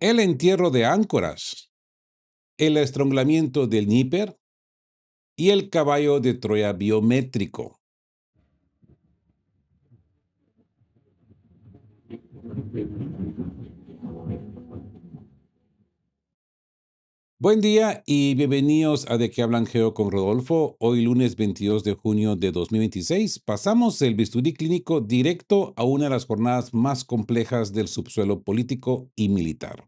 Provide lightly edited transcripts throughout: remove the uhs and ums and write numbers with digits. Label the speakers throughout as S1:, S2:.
S1: El entierro de áncoras, el estrangulamiento del Níper y el caballo de Troya biométrico. Buen día y bienvenidos a De qué hablan Geo con Rodolfo. Hoy lunes 22 de junio de 2026 pasamos el bisturí clínico directo a una de las jornadas más complejas del subsuelo político y militar.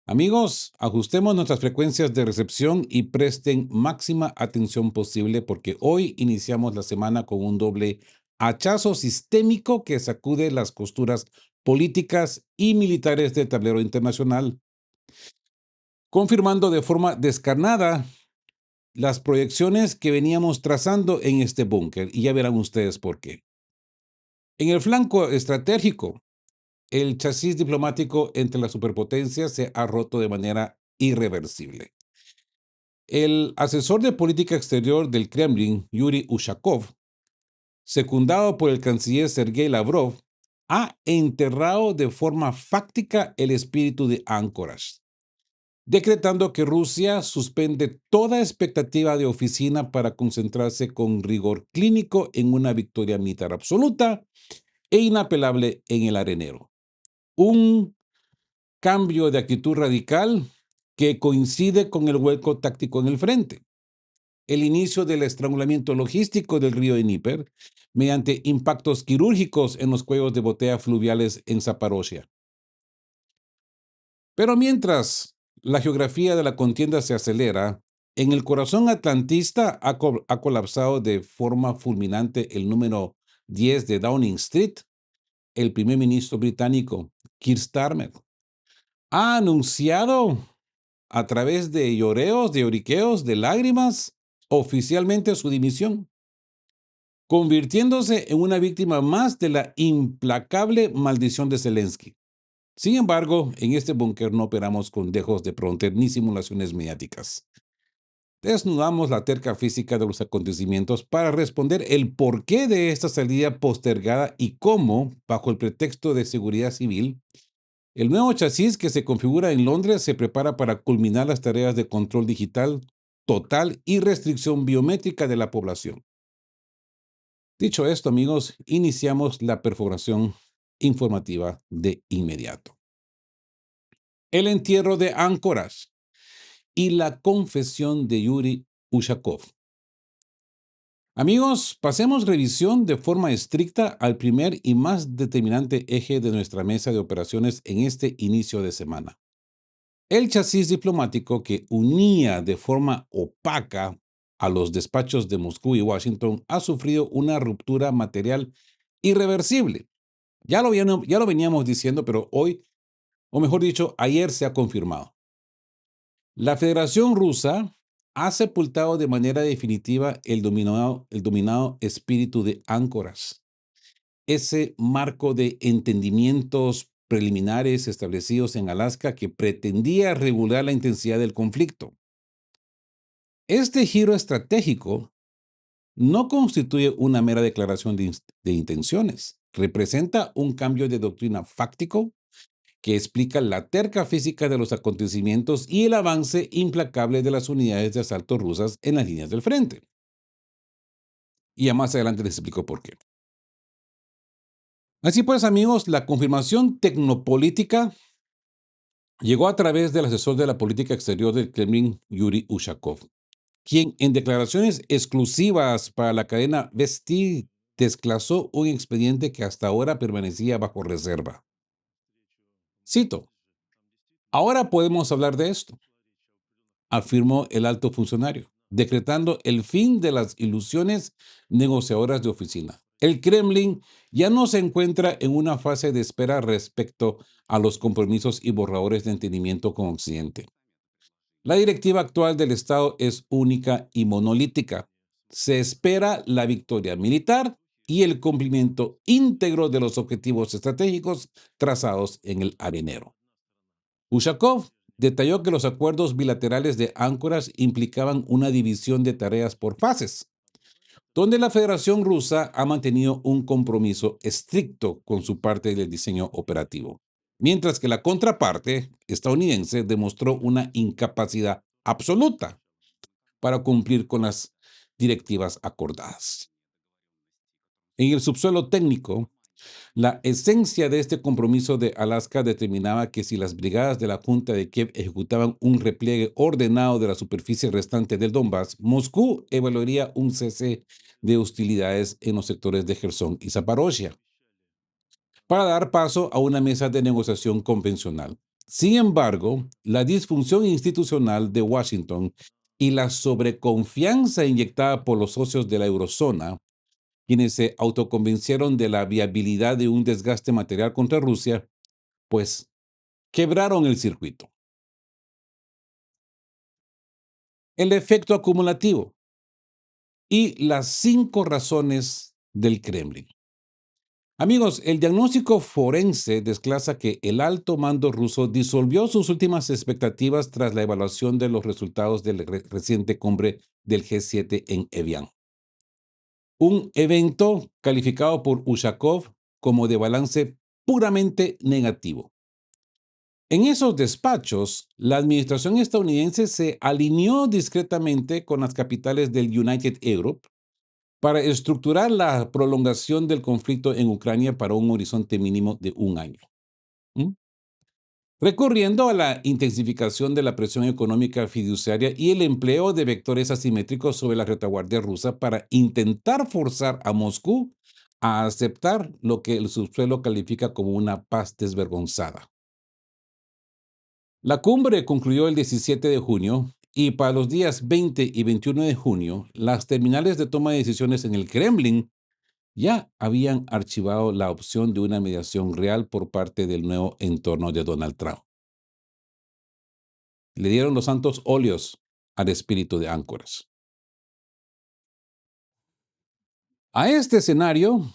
S1: Amigos, ajustemos nuestras frecuencias de recepción y presten máxima atención posible porque hoy iniciamos la semana con un doble hachazo sistémico que sacude las costuras políticas y militares del tablero internacional, confirmando de forma descarnada las proyecciones que veníamos trazando en este búnker, y ya verán ustedes por qué. En el flanco estratégico, el chasis diplomático entre las superpotencias se ha roto de manera irreversible. El asesor de política exterior del Kremlin, Yuri Ushakov, secundado por el canciller Sergei Lavrov, ha enterrado de forma fáctica el espíritu de Anchorage, decretando que Rusia suspende toda expectativa de oficina para concentrarse con rigor clínico en una victoria militar absoluta e inapelable en el arenero. Un cambio de actitud radical que coincide con el hueco táctico en el frente. El inicio del estrangulamiento logístico del río Dnieper mediante impactos quirúrgicos en los cuellos de botella fluviales en Zaporozhia. Pero mientras la geografía de la contienda se acelera, en el corazón atlantista ha colapsado de forma fulminante el número 10 de Downing Street. El primer ministro británico, Keir Starmer, ha anunciado a través de lloreos, de lloriqueos, de lágrimas, oficialmente su dimisión, convirtiéndose en una víctima más de la implacable maldición de Zelensky. Sin embargo, en este búnker no operamos con dejos de frontera ni simulaciones mediáticas. Desnudamos la terca física de los acontecimientos para responder el porqué de esta salida postergada y cómo, bajo el pretexto de seguridad civil, el nuevo chasis que se configura en Londres se prepara para culminar las tareas de control digital total y restricción biométrica de la población. Dicho esto, amigos, iniciamos la perforación informativa de inmediato. El entierro de áncoras y la confesión de Yuri Ushakov. Amigos, pasemos revisión de forma estricta al primer y más determinante eje de nuestra mesa de operaciones en este inicio de semana. El chasis diplomático que unía de forma opaca a los despachos de Moscú y Washington ha sufrido una ruptura material irreversible. Ya lo veníamos diciendo, pero hoy, o mejor dicho, ayer se ha confirmado. La Federación Rusa ha sepultado de manera definitiva el dominado espíritu de áncoras, ese marco de entendimientos preliminares establecidos en Alaska que pretendía regular la intensidad del conflicto. Este giro estratégico no constituye una mera declaración de intenciones, representa un cambio de doctrina fáctico que explica la terca física de los acontecimientos y el avance implacable de las unidades de asalto rusas en las líneas del frente. Y ya más adelante les explico por qué. Así pues, amigos, la confirmación tecnopolítica llegó a través del asesor de la política exterior del Kremlin, Yuri Ushakov, quien en declaraciones exclusivas para la cadena Vesti desclasó un expediente que hasta ahora permanecía bajo reserva. Cito: "Ahora podemos hablar de esto", afirmó el alto funcionario, decretando el fin de las ilusiones negociadoras de oficina. El Kremlin ya no se encuentra en una fase de espera respecto a los compromisos y borradores de entendimiento con Occidente. La directiva actual del Estado es única y monolítica. Se espera la victoria militar y el cumplimiento íntegro de los objetivos estratégicos trazados en el arenero. Ushakov detalló que los acuerdos bilaterales de áncoras implicaban una división de tareas por fases, donde la Federación Rusa ha mantenido un compromiso estricto con su parte del diseño operativo. mientras que la contraparte estadounidense demostró una incapacidad absoluta para cumplir con las directivas acordadas. En el subsuelo técnico, la esencia de este compromiso de Alaska determinaba que si las brigadas de la Junta de Kiev ejecutaban un repliegue ordenado de la superficie restante del Donbass, Moscú evaluaría un cese de hostilidades en los sectores de Gerson y Zaporozhia para dar paso a una mesa de negociación convencional. Sin embargo, la disfunción institucional de Washington y la sobreconfianza inyectada por los socios de la eurozona, quienes se autoconvencieron de la viabilidad de un desgaste material contra Rusia, pues quebraron el circuito. El efecto acumulativo y las 5 razones del Kremlin. Amigos, el diagnóstico forense desglosa que el alto mando ruso disolvió sus últimas expectativas tras la evaluación de los resultados de la reciente cumbre del G7 en Evian. Un evento calificado por Ushakov como de balance puramente negativo. En esos despachos, la administración estadounidense se alineó discretamente con las capitales del United Europe para estructurar la prolongación del conflicto en Ucrania para un horizonte mínimo de un año. ¿Mm? Recurriendo a la intensificación de la presión económica fiduciaria y el empleo de vectores asimétricos sobre la retaguardia rusa para intentar forzar a Moscú a aceptar lo que el subsuelo califica como una paz desvergonzada. La cumbre concluyó el 17 de junio y para los días 20 y 21 de junio, las terminales de toma de decisiones en el Kremlin ya habían archivado la opción de una mediación real por parte del nuevo entorno de Donald Trump. Le dieron los santos óleos al espíritu de áncoras. A este escenario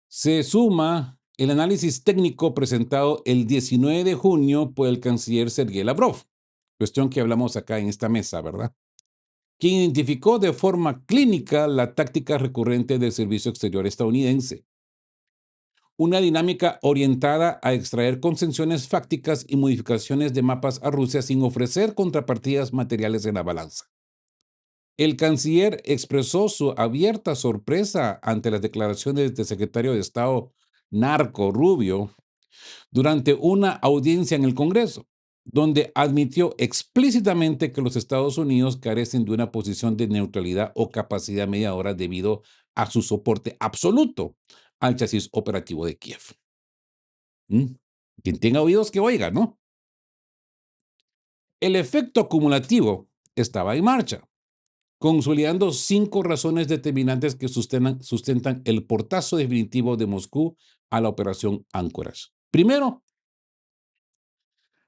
S1: se suma el análisis técnico presentado el 19 de junio por el canciller Sergei Lavrov, cuestión que hablamos acá en esta mesa, ¿verdad? Quien identificó de forma clínica la táctica recurrente del servicio exterior estadounidense, una dinámica orientada a extraer concesiones fácticas y modificaciones de mapas a Rusia sin ofrecer contrapartidas materiales en la balanza. El canciller expresó su abierta sorpresa ante las declaraciones del secretario de Estado Marco Rubio durante una audiencia en el Congreso, donde admitió explícitamente que los Estados Unidos carecen de una posición de neutralidad o capacidad mediadora debido a su soporte absoluto al chasis operativo de Kiev. ¿Mm? Quien tenga oídos que oiga, ¿no? El efecto acumulativo estaba en marcha, consolidando 5 razones determinantes que sustentan el portazo definitivo de Moscú a la operación Anchorage. Primero,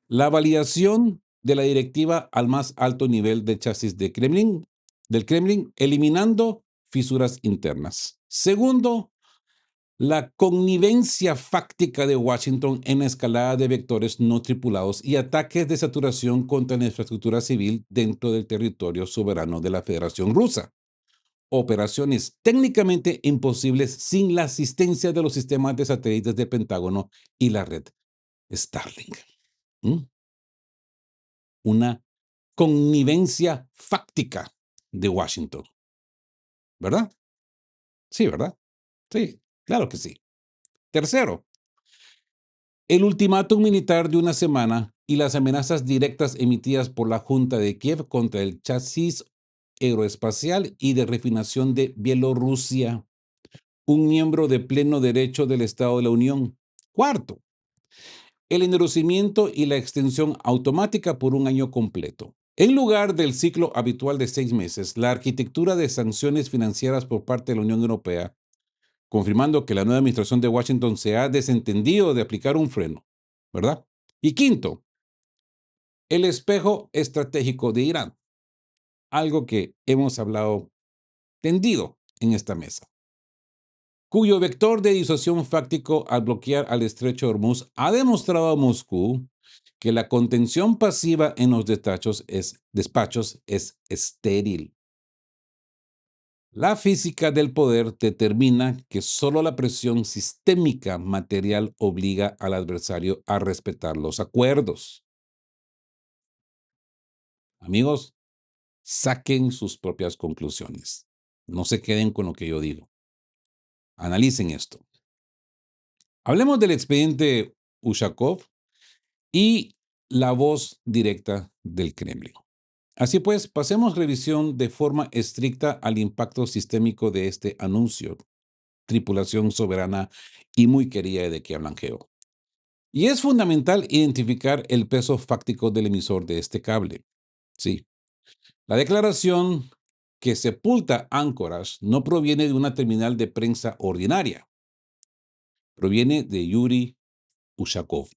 S1: la validación de la directiva al más alto nivel de chasis del Kremlin, eliminando fisuras internas. Segundo, la connivencia fáctica de Washington en la escalada de vectores no tripulados y ataques de saturación contra la infraestructura civil dentro del territorio soberano de la Federación Rusa. Operaciones técnicamente imposibles sin la asistencia de los sistemas de satélites del Pentágono y la red Starlink. ¿Mm? Una connivencia fáctica de Washington, ¿verdad? Sí, ¿verdad? Sí, claro que sí. Tercero, el ultimátum militar de una semana y las amenazas directas emitidas por la Junta de Kiev contra el chasis aeroespacial y de refinación de Bielorrusia, un miembro de pleno derecho del Estado de la Unión. Cuarto, el endurecimiento y la extensión automática por un año completo. En lugar del ciclo habitual de 6 meses, la arquitectura de sanciones financieras por parte de la Unión Europea, confirmando que la nueva administración de Washington se ha desentendido de aplicar un freno, ¿verdad? Y quinto, el espejo estratégico de Irán, algo que hemos hablado tendido en esta mesa, cuyo vector de disuasión fáctico al bloquear al estrecho de Hormuz ha demostrado a Moscú que la contención pasiva en los despachos es estéril. La física del poder determina que solo la presión sistémica material obliga al adversario a respetar los acuerdos. Amigos, saquen sus propias conclusiones. No se queden con lo que yo digo. Analicen esto. Hablemos del expediente Ushakov y la voz directa del Kremlin. Así pues, pasemos revisión de forma estricta al impacto sistémico de este anuncio, tripulación soberana y muy querida de que hablan Geo. Y es fundamental identificar el peso fáctico del emisor de este cable. Sí, la declaración que sepulta Anchorage no proviene de una terminal de prensa ordinaria, proviene de Yuri Ushakov,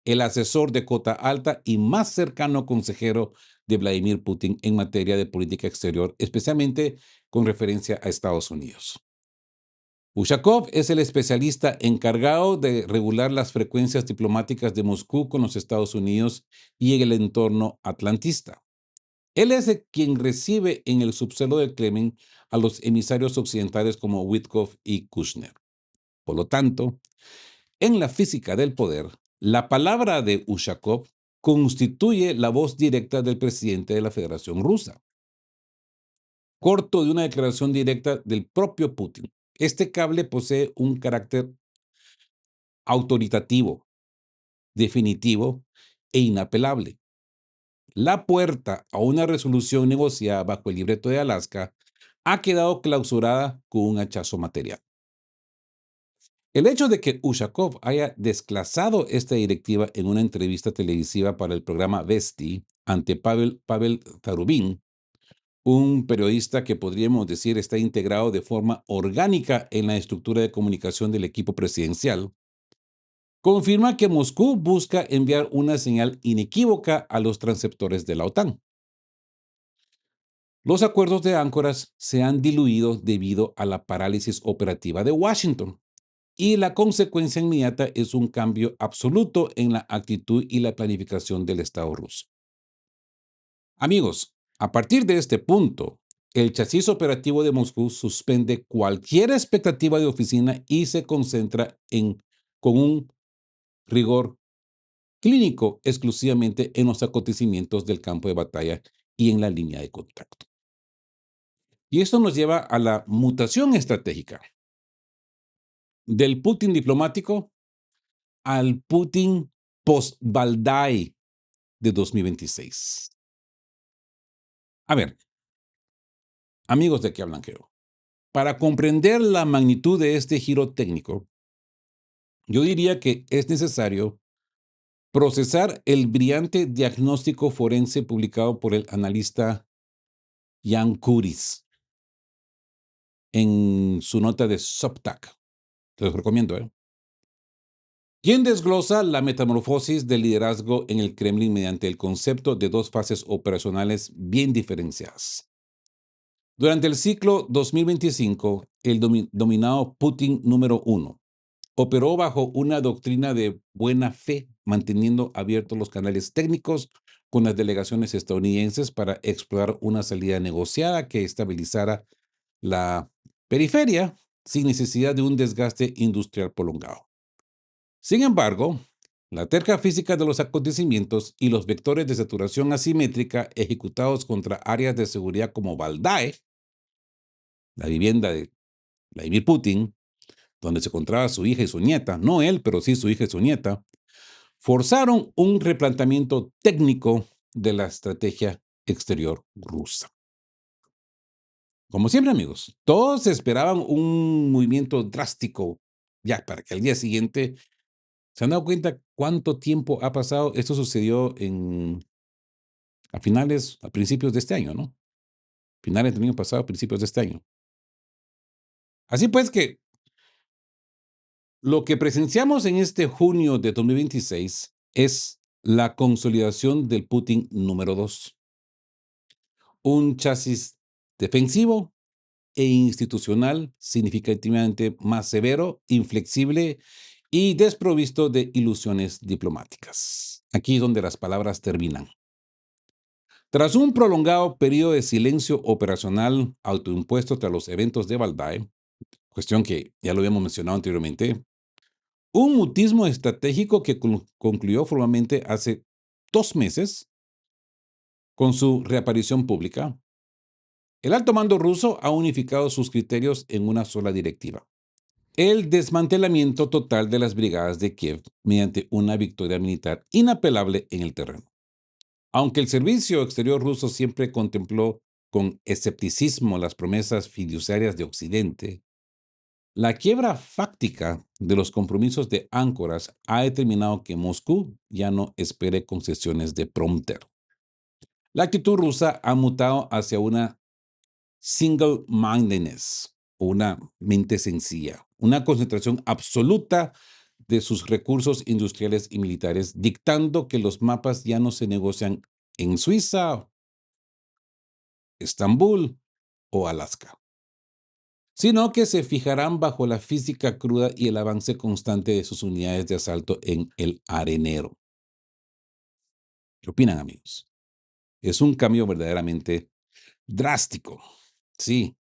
S1: el asesor de cota alta y más cercano consejero de Vladimir Putin en materia de política exterior, especialmente con referencia a Estados Unidos. Ushakov es el especialista encargado de regular las frecuencias diplomáticas de Moscú con los Estados Unidos y en el entorno atlantista. Él es quien recibe en el subsuelo del Kremlin a los emisarios occidentales como Witkoff y Kushner. Por lo tanto, en la física del poder, la palabra de Ushakov constituye la voz directa del presidente de la Federación Rusa, corto de una declaración directa del propio Putin. Este cable posee un carácter autoritativo, definitivo e inapelable. La puerta a una resolución negociada bajo el libreto de Alaska ha quedado clausurada con un hachazo material. El hecho de que Ushakov haya desclasado esta directiva en una entrevista televisiva para el programa Vesti ante Pavel Zarubin, un periodista que podríamos decir está integrado de forma orgánica en la estructura de comunicación del equipo presidencial, confirma que Moscú busca enviar una señal inequívoca a los transceptores de la OTAN. Los acuerdos de áncoras se han diluido debido a la parálisis operativa de Washington, y la consecuencia inmediata es un cambio absoluto en la actitud y la planificación del Estado ruso. Amigos, a partir de este punto, el chasis operativo de Moscú suspende cualquier expectativa de oficina y se concentra con un rigor clínico exclusivamente en los acontecimientos del campo de batalla y en la línea de contacto. Y esto nos lleva a la mutación estratégica del Putin diplomático al Putin post-Valdai de 2026. A ver, amigos de que hablan Geo, para comprender la magnitud de este giro técnico, yo diría que es necesario procesar el brillante diagnóstico forense publicado por el analista Jan Kuris en su nota de Substack. Te los recomiendo, ¿eh? Quien desglosa la metamorfosis del liderazgo en el Kremlin mediante el concepto de dos fases operacionales bien diferenciadas. Durante el ciclo 2025, el dominado Putin número 1 operó bajo una doctrina de buena fe, manteniendo abiertos los canales técnicos con las delegaciones estadounidenses para explorar una salida negociada que estabilizara la periferia sin necesidad de un desgaste industrial prolongado. Sin embargo, la terca física de los acontecimientos y los vectores de saturación asimétrica ejecutados contra áreas de seguridad como Valdai, la vivienda de Vladimir Putin, donde se encontraba su hija y su nieta, no él, pero sí su hija y su nieta, forzaron un replanteamiento técnico de la estrategia exterior rusa. Como siempre, amigos, todos esperaban un movimiento drástico ya para que al día siguiente. ¿Se han dado cuenta cuánto tiempo ha pasado? Esto sucedió a principios de este año, ¿no? Finales del año pasado, principios de este año. Así pues que lo que presenciamos en este junio de 2026 es la consolidación del Putin número 2, un chasis defensivo e institucional significativamente más severo, inflexible y desprovisto de ilusiones diplomáticas. Aquí es donde las palabras terminan. Tras un prolongado periodo de silencio operacional autoimpuesto tras los eventos de Valdai, cuestión que ya lo habíamos mencionado anteriormente, un mutismo estratégico que concluyó formalmente hace 2 meses con su reaparición pública, el alto mando ruso ha unificado sus criterios en una sola directiva: el desmantelamiento total de las brigadas de Kiev mediante una victoria militar inapelable en el terreno. Aunque el servicio exterior ruso siempre contempló con escepticismo las promesas fiduciarias de Occidente, la quiebra fáctica de los compromisos de áncoras ha determinado que Moscú ya no espere concesiones de prompter. La actitud rusa ha mutado hacia una single-mindedness, o una mente sencilla, una concentración absoluta de sus recursos industriales y militares, dictando que los mapas ya no se negocian en Suiza, Estambul o Alaska, sino que se fijarán bajo la física cruda y el avance constante de sus unidades de asalto en el arenero. ¿Qué opinan, amigos? Es un cambio verdaderamente drástico. Sí.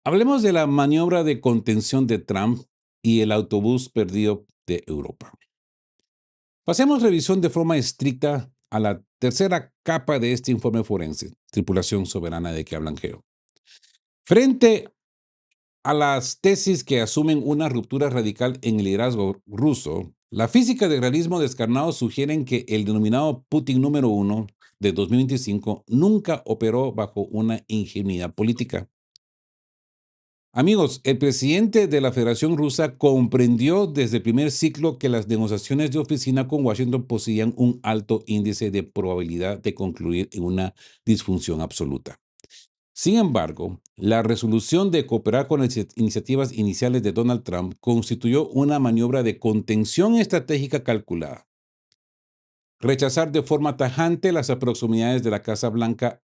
S1: Hablemos de la maniobra de contención de Trump y el autobús perdido de Europa. Pasemos revisión de forma estricta a la tercera capa de este informe forense, tripulación soberana de que hablan Geo. Frente a las tesis que asumen una ruptura radical en el liderazgo ruso, la física del realismo descarnado sugieren que el denominado Putin número 1 de 2025 nunca operó bajo una ingenuidad política. Amigos, el presidente de la Federación Rusa comprendió desde el primer ciclo que las negociaciones de oficina con Washington poseían un alto índice de probabilidad de concluir en una disfunción absoluta. Sin embargo, la resolución de cooperar con las iniciativas iniciales de Donald Trump constituyó una maniobra de contención estratégica calculada. Rechazar de forma tajante las aproximaciones de la Casa Blanca.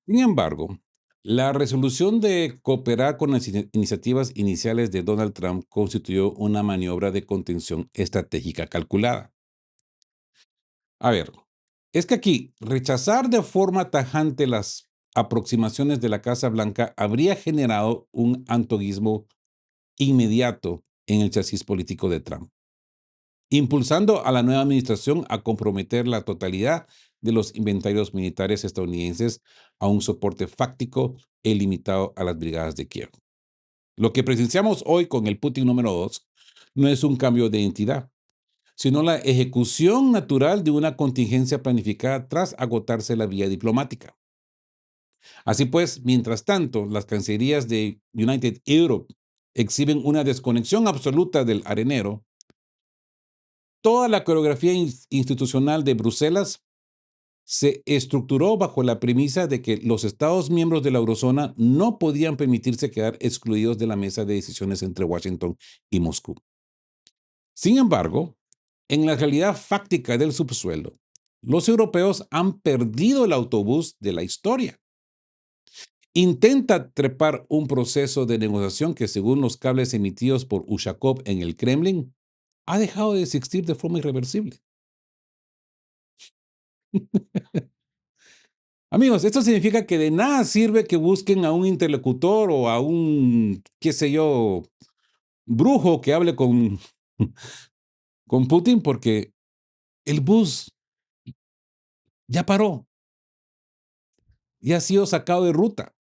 S1: Sin embargo, la resolución de cooperar con las iniciativas iniciales de Donald Trump constituyó una maniobra de contención estratégica calculada. A ver, es que aquí rechazar de forma tajante las aproximaciones de la Casa Blanca habría generado un antagonismo inmediato en el chasis político de Trump, impulsando a la nueva administración a comprometer la totalidad de los inventarios militares estadounidenses a un soporte fáctico e limitado a las brigadas de Kiev. Lo que presenciamos hoy con el Putin número 2 no es un cambio de identidad, sino la ejecución natural de una contingencia planificada tras agotarse la vía diplomática. Así pues, mientras tanto, las cancillerías de United Europe exhiben una desconexión absoluta del arenero, toda la coreografía institucional de Bruselas se estructuró bajo la premisa de que los Estados miembros de la eurozona no podían permitirse quedar excluidos de la mesa de decisiones entre Washington y Moscú. Sin embargo, en la realidad fáctica del subsuelo, los europeos han perdido el autobús de la historia. Intenta trepar un proceso de negociación que, según los cables emitidos por Ushakov en el Kremlin, ha dejado de existir de forma irreversible. Amigos, esto significa que de nada sirve que busquen a un interlocutor o a un, qué sé yo, brujo que hable con Putin, porque el bus ya paró, ya ha sido sacado de ruta.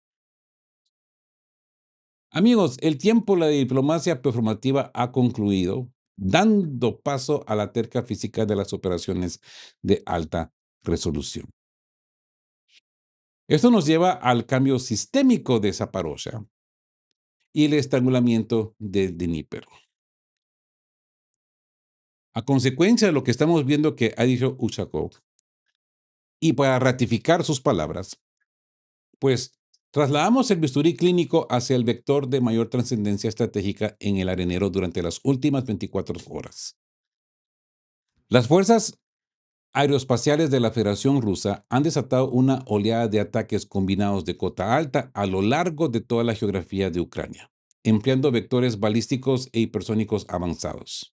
S1: Amigos, el tiempo de la diplomacia performativa ha concluido, dando paso a la terca física de las operaciones de alta resolución. Esto nos lleva al cambio sistémico de Zaporozhia y el estrangulamiento de Dnieper. A consecuencia de lo que estamos viendo que ha dicho Ushakov, y para ratificar sus palabras, pues trasladamos el bisturí clínico hacia el vector de mayor trascendencia estratégica en el arenero durante las últimas 24 horas. Las fuerzas aeroespaciales de la Federación Rusa han desatado una oleada de ataques combinados de cota alta a lo largo de toda la geografía de Ucrania, empleando vectores balísticos e hipersónicos avanzados,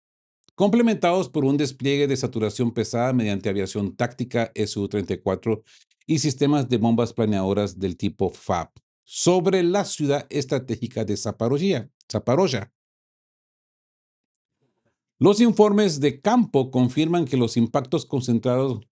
S1: complementados por un despliegue de saturación pesada mediante aviación táctica Su-34 y sistemas de bombas planeadoras del tipo FAB sobre la ciudad estratégica de Zaporozhia. Los informes de campo confirman que los impactos concentrados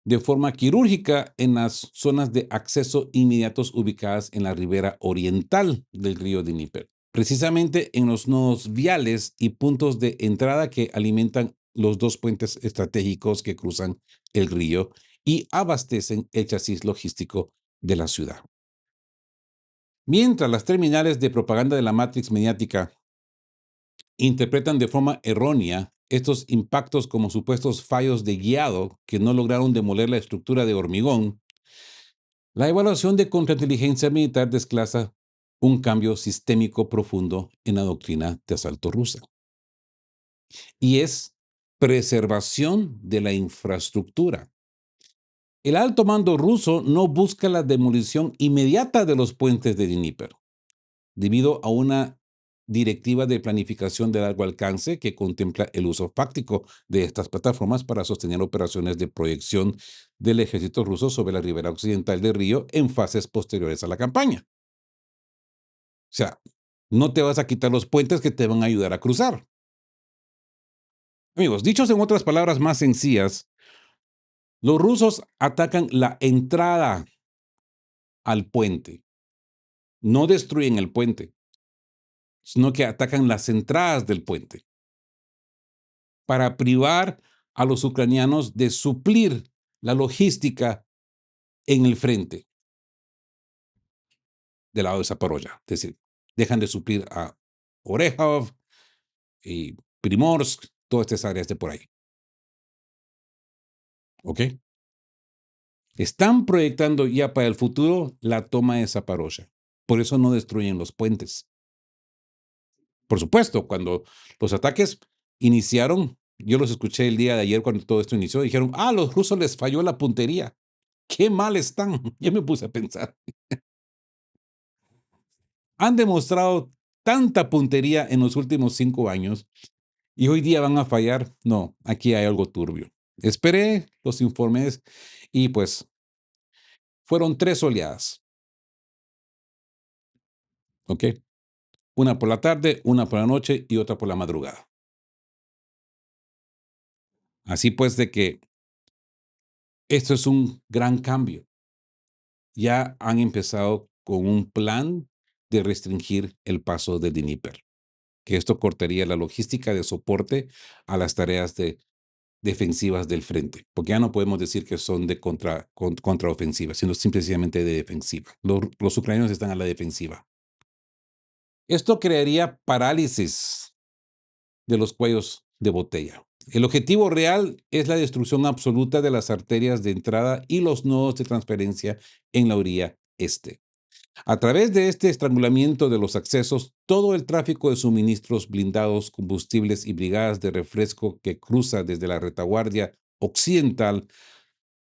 S1: de forma quirúrgica en las zonas de acceso inmediatos ubicadas en la ribera oriental del río Dnieper, precisamente en los nodos viales y puntos de entrada que alimentan los dos puentes estratégicos que cruzan el río y abastecen el chasis logístico de la ciudad. Mientras las terminales de propaganda de la Matrix mediática interpretan de forma errónea estos impactos como supuestos fallos de guiado que no lograron demoler la estructura de hormigón, la evaluación de contrainteligencia militar desclasa un cambio sistémico profundo en la doctrina de asalto rusa, y es preservación de la infraestructura. El alto mando ruso no busca la demolición inmediata de los puentes de Dnieper, debido a una directiva de planificación de largo alcance que contempla el uso fáctico de estas plataformas para sostener operaciones de proyección del ejército ruso sobre la ribera occidental del río en fases posteriores a la campaña. O sea, no te vas a quitar los puentes que te van a ayudar a cruzar. Amigos, dichos en otras palabras más sencillas, los rusos atacan la entrada al puente, no destruyen el puente, sino que atacan las entradas del puente para privar a los ucranianos de suplir la logística en el frente del lado de Zaporozhia. Es decir, dejan de suplir a Orehov y Primorsk, todas estas áreas de por ahí. ¿Ok? Están proyectando ya para el futuro la toma de Zaporozhia. Por eso no destruyen los puentes. Por supuesto, cuando los ataques iniciaron, yo los escuché el día de ayer cuando todo esto inició, dijeron, a los rusos les falló la puntería. Qué mal están. Ya me puse a pensar. Han demostrado tanta puntería en los últimos 5 años y hoy día van a fallar. No, aquí hay algo turbio. Esperé los informes y pues fueron 3 oleadas, ¿ok? Una por la tarde, una por la noche y otra por la madrugada. Así pues de que esto es un gran cambio. Ya han empezado con un plan de restringir el paso de Dnieper, que esto cortaría la logística de soporte a las tareas defensivas del frente, porque ya no podemos decir que son de contraofensiva, sino simplemente de defensiva. Los ucranianos están a la defensiva. Esto crearía parálisis de los cuellos de botella. El objetivo real es la destrucción absoluta de las arterias de entrada y los nodos de transferencia en la orilla este. A través de este estrangulamiento de los accesos, todo el tráfico de suministros blindados, combustibles y brigadas de refresco que cruza desde la retaguardia occidental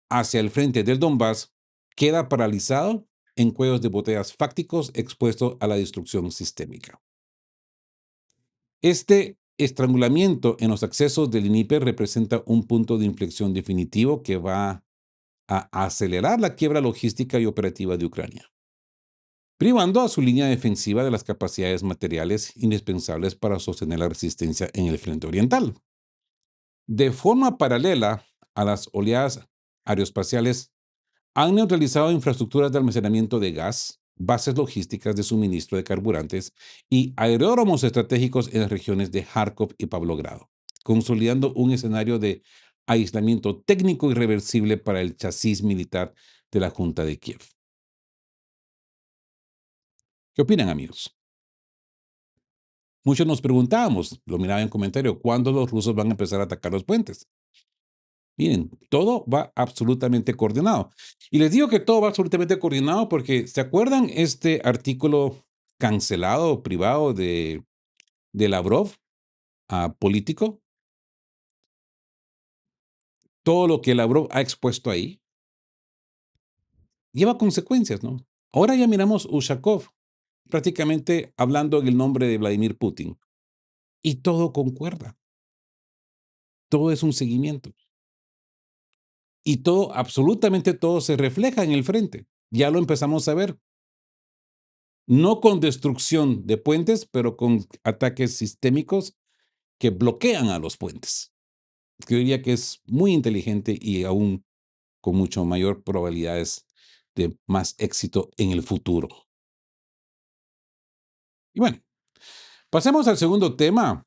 S1: hacia el frente del Donbass queda paralizado en cuellos de botellas fácticos expuesto a la destrucción sistémica. Este estrangulamiento en los accesos del Dnieper representa un punto de inflexión definitivo que va a acelerar la quiebra logística y operativa de Ucrania, privando a su línea defensiva de las capacidades materiales indispensables para sostener la resistencia en el frente oriental. De forma paralela a las oleadas aeroespaciales, han neutralizado infraestructuras de almacenamiento de gas, bases logísticas de suministro de carburantes y aeródromos estratégicos en las regiones de Kharkov y Pavlogrado, consolidando un escenario de aislamiento técnico irreversible para el chasis militar de la Junta de Kiev. ¿Qué opinan, amigos? Muchos nos preguntábamos, lo miraba en comentario, ¿cuándo los rusos van a empezar a atacar los puentes? Miren, todo va absolutamente coordinado. Y les digo que todo va absolutamente coordinado porque, ¿se acuerdan este artículo cancelado, privado de Lavrov, político? todo lo que Lavrov ha expuesto ahí lleva consecuencias, ¿no? Ahora ya miramos Ushakov prácticamente hablando en el nombre de Vladimir Putin y todo concuerda, todo es un seguimiento y todo, absolutamente todo se refleja en el frente. Ya lo empezamos a ver, no con destrucción de puentes, pero con ataques sistémicos que bloquean a los puentes. Yo diría que es muy inteligente y aún con mucho mayor probabilidades de más éxito en el futuro. Y bueno, pasemos al segundo tema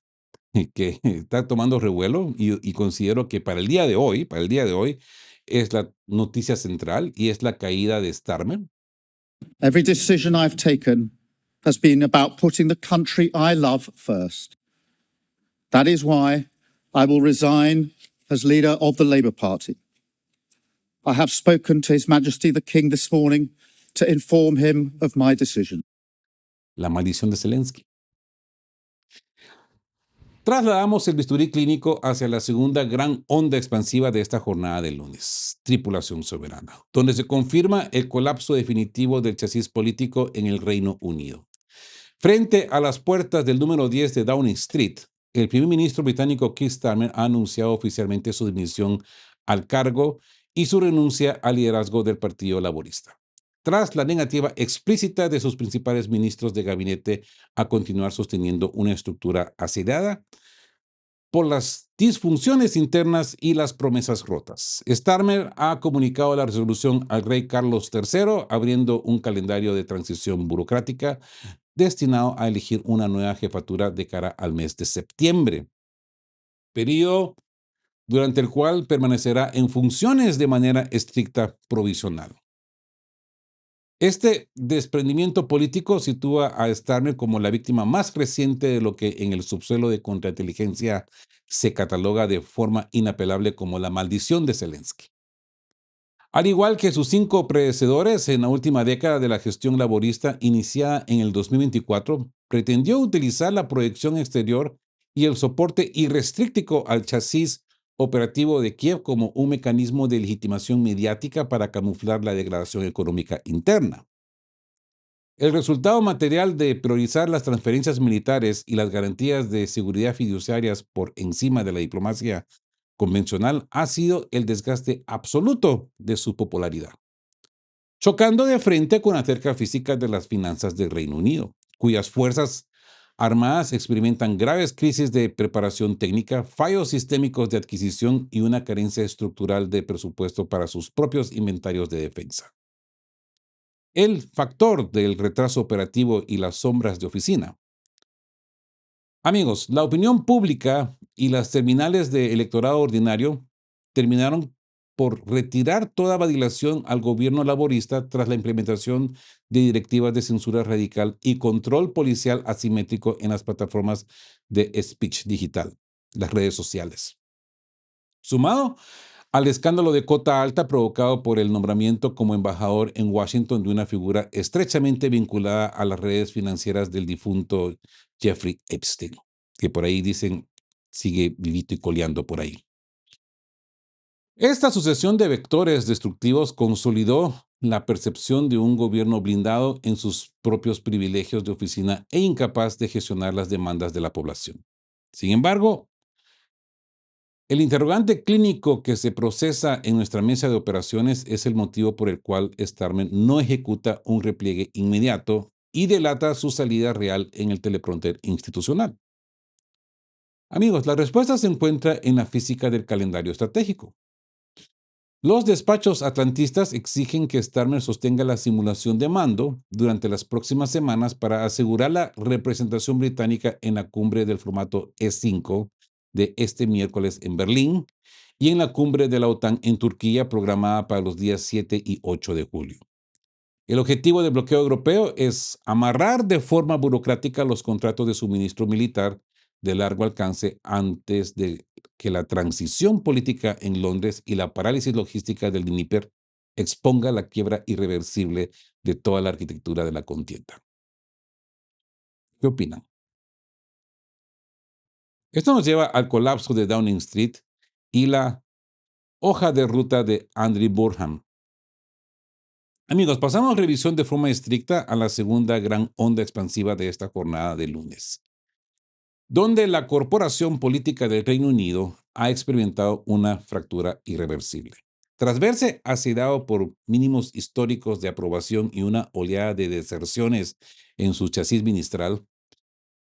S1: que está tomando revuelo y considero que para el día de hoy, es la noticia central y es la caída de Starmer.
S2: Every decision I've taken has been about putting the country I love first. That is why I will resign as leader of the Labour Party. I have spoken to His Majesty the King this morning to inform him of my decision.
S1: La maldición de Zelensky. Trasladamos el bisturí clínico hacia la segunda gran onda expansiva de esta jornada de lunes, Tripulación Soberana, donde se confirma el colapso definitivo del chasis político en el Reino Unido. Frente a las puertas del número 10 de Downing Street, el primer ministro británico Keir Starmer ha anunciado oficialmente su dimisión al cargo y su renuncia al liderazgo del Partido Laborista, tras la negativa explícita de sus principales ministros de gabinete a continuar sosteniendo una estructura asediada por las disfunciones internas y las promesas rotas. Starmer ha comunicado la resolución al rey Carlos III, abriendo un calendario de transición burocrática destinado a elegir una nueva jefatura de cara al mes de septiembre, periodo durante el cual permanecerá en funciones de manera estricta provisional. Este desprendimiento político sitúa a Starmer como la víctima más reciente de lo que en el subsuelo de contrainteligencia se cataloga de forma inapelable como la maldición de Zelensky. Al igual que sus 5 predecesores en la última década de la gestión laborista iniciada en el 2024, pretendió utilizar la proyección exterior y el soporte irrestricto al chasis operativo de Kiev como un mecanismo de legitimación mediática para camuflar la degradación económica interna. El resultado material de priorizar las transferencias militares y las garantías de seguridad fiduciarias por encima de la diplomacia convencional ha sido el desgaste absoluto de su popularidad, chocando de frente con la cerca física de las finanzas del Reino Unido, cuyas fuerzas armadas experimentan graves crisis de preparación técnica, fallos sistémicos de adquisición y una carencia estructural de presupuesto para sus propios inventarios de defensa. El factor del retraso operativo y las sombras de oficina. Amigos, la opinión pública y las terminales de electorado ordinario terminaron por retirar toda validación al gobierno laborista tras la implementación de directivas de censura radical y control policial asimétrico en las plataformas de speech digital, las redes sociales. Sumado al escándalo de cota alta provocado por el nombramiento como embajador en Washington de una figura estrechamente vinculada a las redes financieras del difunto Jeffrey Epstein, que por ahí dicen sigue vivito y coleando por ahí. Esta sucesión de vectores destructivos consolidó la percepción de un gobierno blindado en sus propios privilegios de oficina e incapaz de gestionar las demandas de la población. Sin embargo, el interrogante clínico que se procesa en nuestra mesa de operaciones es el motivo por el cual Starmer no ejecuta un repliegue inmediato y delata su salida real en el teleprompter institucional. Amigos, la respuesta se encuentra en la física del calendario estratégico. Los despachos atlantistas exigen que Starmer sostenga la simulación de mando durante las próximas semanas para asegurar la representación británica en la cumbre del formato E5 de este miércoles en Berlín y en la cumbre de la OTAN en Turquía programada para los días 7 y 8 de julio. El objetivo del bloqueo europeo es amarrar de forma burocrática los contratos de suministro militar de largo alcance antes de que la transición política en Londres y la parálisis logística del Dnieper exponga la quiebra irreversible de toda la arquitectura de la contienda. ¿Qué opinan? Esto nos lleva al colapso de Downing Street y la Hoja de ruta de Andy Burham. Amigos, pasamos revisión de forma estricta a la segunda gran onda expansiva de esta jornada de lunes, donde la corporación política del Reino Unido ha experimentado una fractura irreversible. Tras verse asediado por mínimos históricos de aprobación y una oleada de deserciones en su chasis ministral,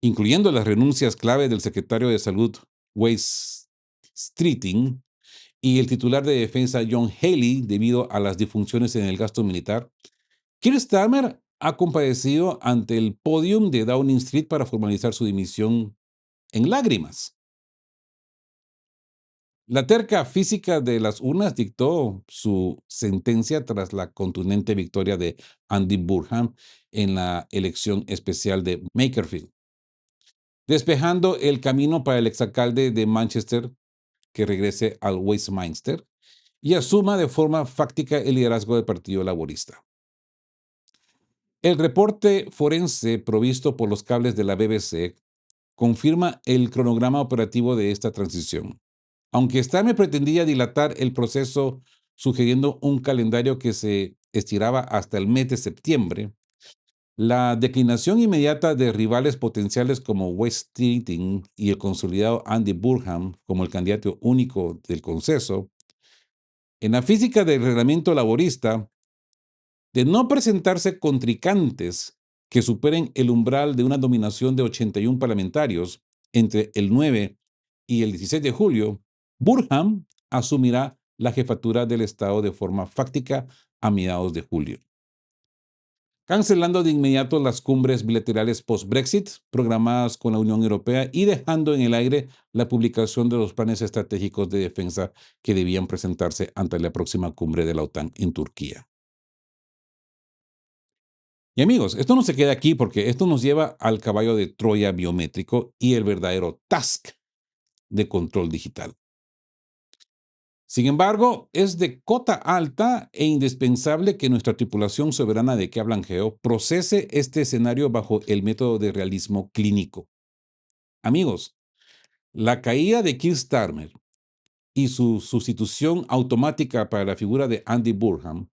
S1: incluyendo las renuncias clave del secretario de Salud, Wes Streeting, y el titular de defensa, John Haley, debido a las disfunciones en el gasto militar, Keir Starmer ha comparecido ante el podium de Downing Street para formalizar su dimisión en lágrimas. La terca física de las urnas dictó su sentencia tras la contundente victoria de Andy Burham en la elección especial de Makerfield, despejando el camino para el exalcalde de Manchester que regrese al Westminster y asuma de forma fáctica el liderazgo del Partido Laborista. El reporte forense provisto por los cables de la BBC confirma el cronograma operativo de esta transición. Aunque Starmer pretendía dilatar el proceso sugiriendo un calendario que se estiraba hasta el mes de septiembre, la declinación inmediata de rivales potenciales como Wes Streeting y el consolidado Andy Burham como el candidato único del consenso, en la física del reglamento laborista, de no presentarse contrincantes que superen el umbral de una dominación de 81 parlamentarios entre el 9 y el 16 de julio, Burham asumirá la jefatura del Estado de forma fáctica a mediados de julio, cancelando de inmediato las cumbres bilaterales post-Brexit programadas con la Unión Europea y dejando en el aire la publicación de los planes estratégicos de defensa que debían presentarse ante la próxima cumbre de la OTAN en Turquía. Y amigos, esto no se queda aquí porque esto nos lleva al caballo de Troya biométrico y el verdadero task de control digital. Sin embargo, es de cota alta e indispensable que nuestra tripulación soberana de que hablan Geo procese este escenario bajo el método de realismo clínico. Amigos, la caída de Keir Starmer y su sustitución automática para la figura de Andy Burham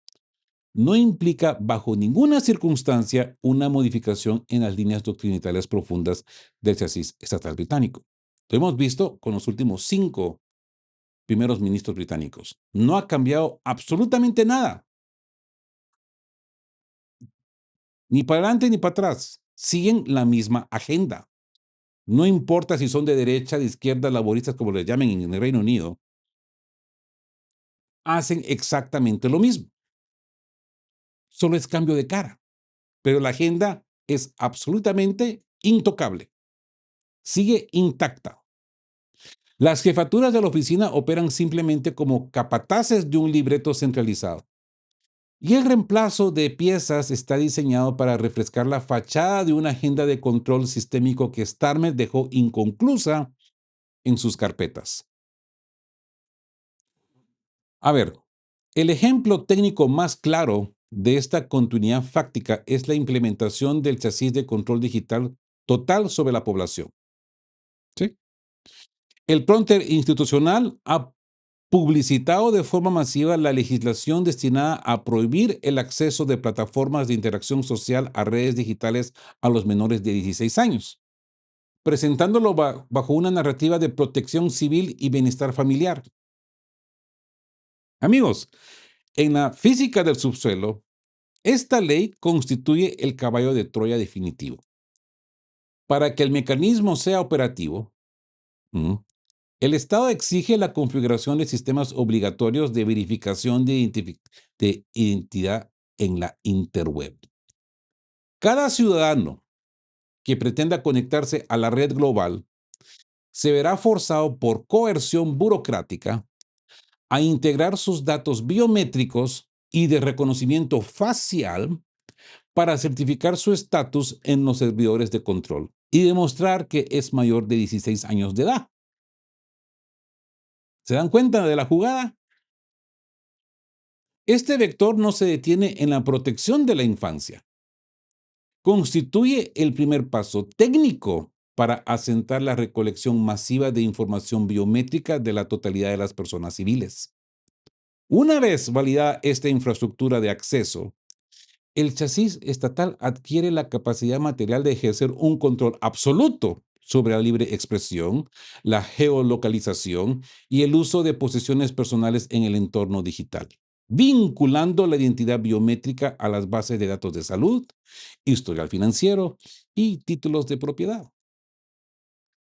S1: no implica bajo ninguna circunstancia una modificación en las líneas doctrinales profundas del chasis estatal británico. Lo hemos visto con los últimos 5 primeros ministros británicos. No ha cambiado absolutamente nada, ni para adelante ni para atrás. Siguen la misma agenda. No importa si son de derecha, de izquierda, laboristas, como les llamen en el Reino Unido, hacen exactamente lo mismo. Solo es cambio de cara, pero la agenda es absolutamente intocable. Sigue intacta. Las jefaturas de la oficina operan simplemente como capataces de un libreto centralizado. Y el reemplazo de piezas está diseñado para refrescar la fachada de una agenda de control sistémico que Starmer dejó inconclusa en sus carpetas. A ver, el ejemplo técnico más claro de esta continuidad fáctica es la implementación del chasis de control digital total sobre la población. ¿Sí? El prompter institucional ha publicitado de forma masiva la legislación destinada a prohibir el acceso de plataformas de interacción social a redes digitales a los menores de 16 años, presentándolo bajo una narrativa de protección civil y bienestar familiar. Amigos, en la física del subsuelo, esta ley constituye el caballo de Troya definitivo. Para que el mecanismo sea operativo, el Estado exige la configuración de sistemas obligatorios de verificación de identidad en la interweb. Cada ciudadano que pretenda conectarse a la red global se verá forzado por coerción burocrática a integrar sus datos biométricos y de reconocimiento facial para certificar su estatus en los servidores de control y demostrar que es mayor de 16 años de edad. ¿Se dan cuenta de la jugada? Este vector no se detiene en la protección de la infancia. Constituye el primer paso técnico para asentar la recolección masiva de información biométrica de la totalidad de las personas civiles. Una vez validada esta infraestructura de acceso, el chasis estatal adquiere la capacidad material de ejercer un control absoluto sobre la libre expresión, la geolocalización y el uso de posiciones personales en el entorno digital, vinculando la identidad biométrica a las bases de datos de salud, historial financiero y títulos de propiedad.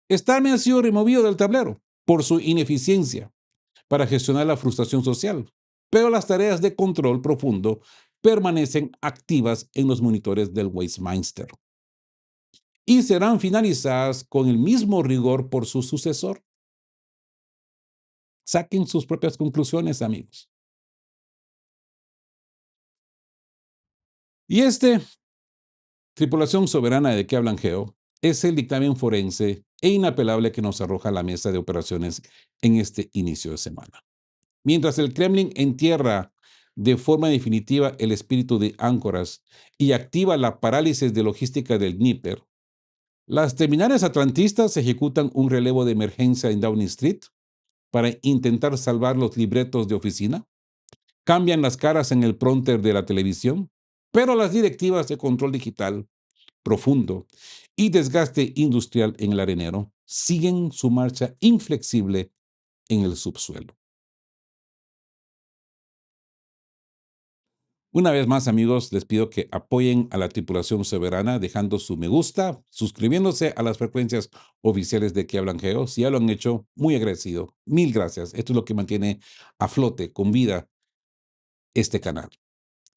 S1: Starme ha sido removido del tablero por su ineficiencia para gestionar la frustración social, pero las tareas de control profundo permanecen activas en los monitores del Westminster y serán finalizadas con el mismo rigor por su sucesor. Saquen sus propias conclusiones, amigos. Y tripulación soberana de que hablan Geo, es el dictamen forense e inapelable que nos arroja la mesa de operaciones en este inicio de semana. Mientras el Kremlin entierra de forma definitiva el espíritu de áncoras y activa la parálisis de logística del Dnieper, las terminales atlantistas ejecutan un relevo de emergencia en Downing Street para intentar salvar los libretos de oficina, cambian las caras en el prompter de la televisión, pero las directivas de control digital profundo y desgaste industrial en el arenero siguen su marcha inflexible en el subsuelo. Una vez más, amigos, les pido que apoyen a la tripulación soberana dejando su me gusta, suscribiéndose a las frecuencias oficiales de Que Hablan Geo. Si ya lo han hecho, muy agradecido. Mil gracias. Esto es lo que mantiene a flote, con vida, este canal.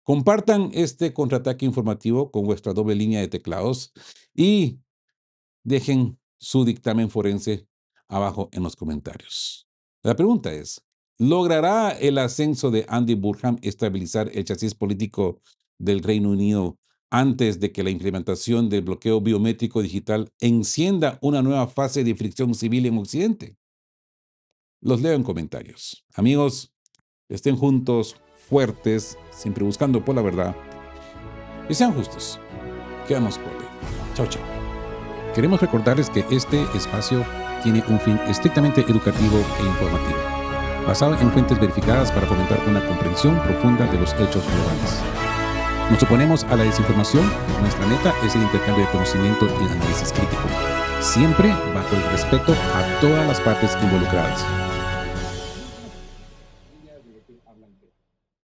S1: Compartan este contraataque informativo con vuestra doble línea de teclados y dejen su dictamen forense abajo en los comentarios. La pregunta es, ¿logrará el ascenso de Andy Burnham estabilizar el chasis político del Reino Unido antes de que la implementación del bloqueo biométrico digital encienda una nueva fase de fricción civil en Occidente? Los leo en comentarios. Amigos, estén juntos, fuertes, siempre buscando por la verdad, y sean justos. Quedamos por hoy. Chao, chao. Queremos recordarles que este espacio tiene un fin estrictamente educativo e informativo, basado en fuentes verificadas para fomentar una comprensión profunda de los hechos relevantes. Nos oponemos a la desinformación. Nuestra meta es el intercambio de conocimiento y análisis crítico, siempre bajo el respeto a todas las partes involucradas.